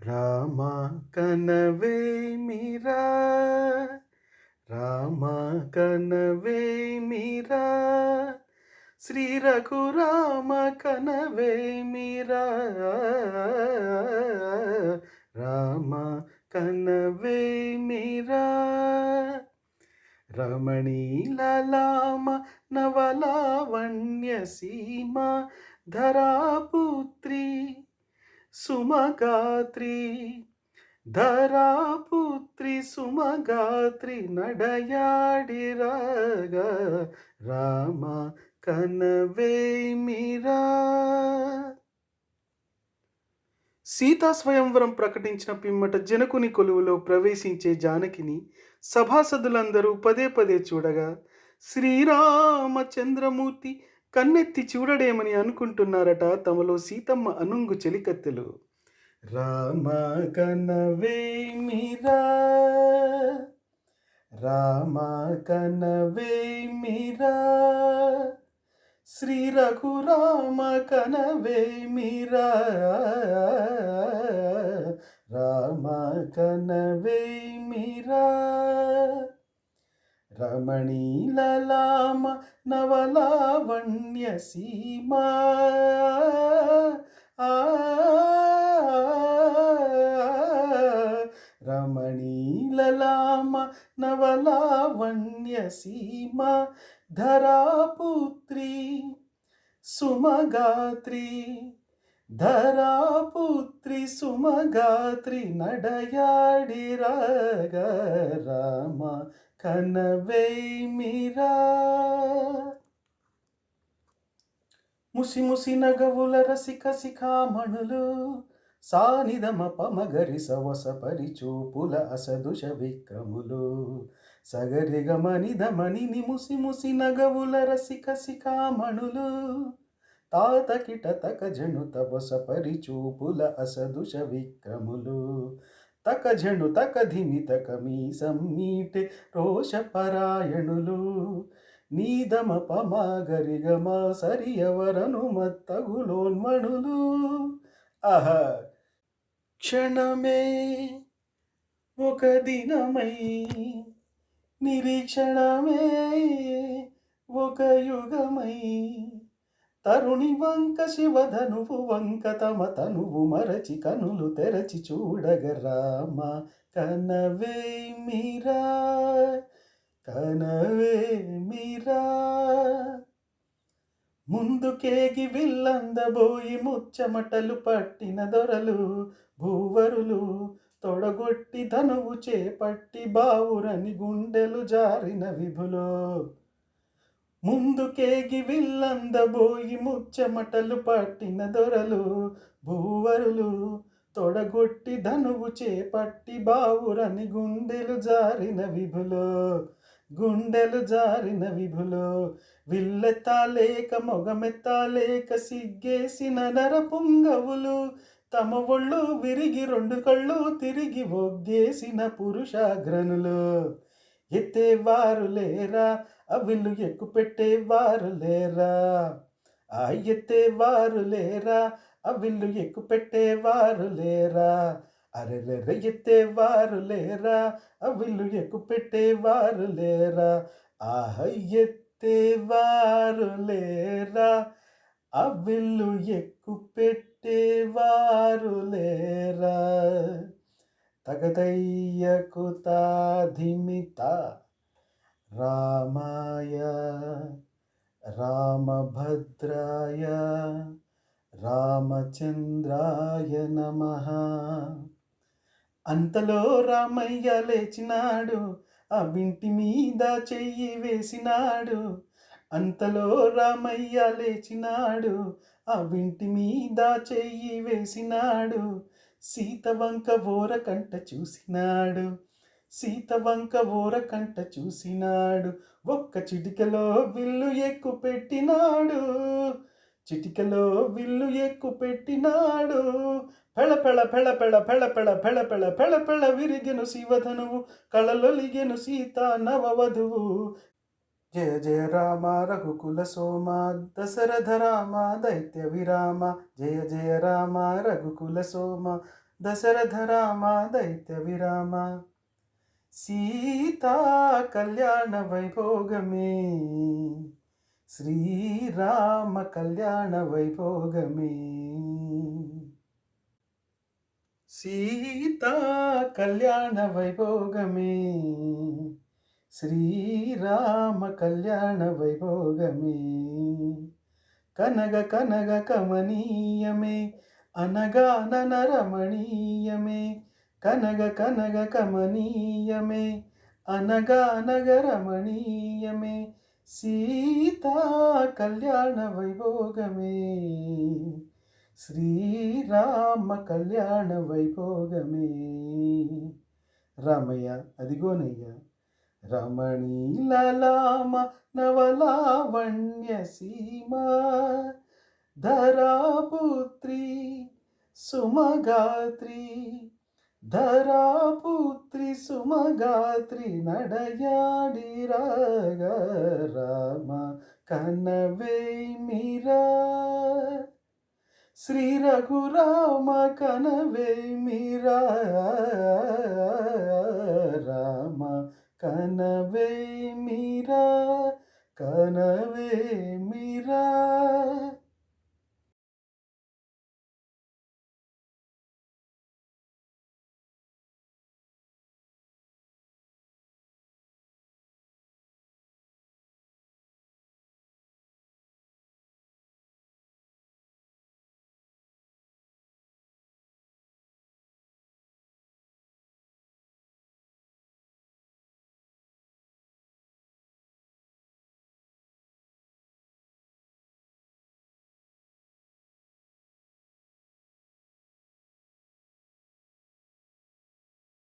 రామ కనవేమిరా రామ కనవేమిరా శ్రీ రఘురామ కనవేమిరా రామ కనవేమిరా రమణీలలామ నవలావణ్య సీమ ధరాపుత్రి సుమగాత్రి ధరాపుత్రి సుమగాత్రి నడయాడిరాగ రామ కనవేమిరా. సీతా స్వయంవరం ప్రకటించిన పిమ్మట జనకుని కొలువులో ప్రవేశించే జానకిని సభాసదులందరూ పదే పదే చూడగా శ్రీరామచంద్రమూర్తి కన్నెత్తి చూడడేమని అనుకుంటున్నారట తమలో సీతమ్మ అనుంగు చెలికత్తెలు. రామ కనవేమిరా రామ కనవేమిరా శ్రీ రఘురామ కనవేమిరా రామ కనవేమిరా రమణీలలామ నవలావణ్య సీమా రమణీలలామ నవలావణ్య సీమా ధరాపుత్రి సుమగాత్రి ధరాపుత్రి సుమగాత్రి నడయాడిరాగ రామ కనవేమిరా. ముసి ముసి నగవుల రసిక శిఖామణులు సానిదమ పమగరి సవస పరిచూపుల అసదుష విక్రములు సగరిగమనిదమని ముసి ముసి నగవుల రసిక శిఖామణులు తాతకిట తక జను తపస పరిచూపుల అసదుష విక్రములు తక జను తక ధిమి తక మీసం మీటె రోషపరాయణులు నీదమ పమాగరిగమ సరియవరను మత్తగులోన్మణులు. ఆహ క్షణమే ఒక దినమై నిరీక్షణమే ఒక యుగమై తరుణి వంక శివధనువు వంక తమ తనువు మరచి కనులు తెరచి చూడగ రామ కనవేమిరా కనవేమిరా. ముందుకేగి విల్లందబోయి ముచ్చమటలు పట్టిన దొరలు భూవరులు తొడగొట్టి ధనువు చేపట్టి బావురని గుండెలు జారిన విభులో. ముందుకేగి విల్లందబోయి ముచ్చమటలు పట్టిన దొరలు భూవరులు తొడగొట్టి ధనువు చేపట్టి బావురని గుండెలు జారిన విభులో గుండెలు జారిన విభులో. విల్లెత్తాలేక మొగమెత్తాలేక సిగ్గేసిన నర పుంగవులు తమ ఒళ్ళు విరిగి రెండు కళ్ళు తిరిగి ఒగ్గేసిన పురుషాగ్రనులు. ఎత్తేవారు లేరా అవిల్లు ఎక్కు పెట్టేవారు లేరా ఆ ఎత్తేవారు లేరా అవిల్లు ఎక్కు పెట్టేవారు లేరా అరెరెర్ర ఎత్తేవారు లేరా అవిల్లు ఎక్కు పెట్టేవారు లేరా ఆహ ఎత్తేవారు లేరా అవిల్లు ఎక్కు పెట్టేవారు లేరా. తగదయ్యకు తాధిమిత రామాయ రామభద్రాయ రామచంద్రాయ నమః. అంతలో రామయ్య లేచినాడు ఆ వింటి మీద చెయ్యి వేసినాడు. అంతలో రామయ్య లేచినాడు ఆ వింటి మీద చెయ్యి వేసినాడు. సీత వంక ఓర కంట చూసినాడు సీత వంక ఓర కంట చూసినాడు. ఒక్క చిటికలో విల్లు ఎక్కు పెట్టినాడు చిటికలో విల్లు ఎక్కు పెట్టినాడు. పెళపెళ పెళపెళ పెళపెళ పెళపెళ పెళపెళ విరిగెను శివధనువు కళలొలిగెను సీత నవవధువు. జయ జయ రామ రఘుకుల సోమ దశరథ రామ దైత్య విరామ జయ జయ రామ రఘుకుల సోమ దశరథ రామ దైత్య విరామ సీతా కళ్యాణ వైభోగమే శ్రీరామ కళ్యాణ వైభోగమే సీతా కళ్యాణ వైభోగమే శ్రీరామ కళ్యాణ వైభోగమే కనగ కనగ కమనీయమే అనగానన రమణీయమే కనగ కనగ కమనీయమే అనగానగ రమణీయమే సీతా కళ్యాణ వైభోగమే శ్రీరామ కళ్యాణ వైభోగమే రామయ్య అదిగోనయ్య రమణీలలామ నవలావణ్య సీమ ధరాపుత్రి సుమగాత్రి ధరాపుత్రి సుమగాత్రి నడయాడి రాగ రామ కనవేమిరా శ్రీ రఘురామ కనవేమిరా రామ కనవేమిరా కనవేమిరా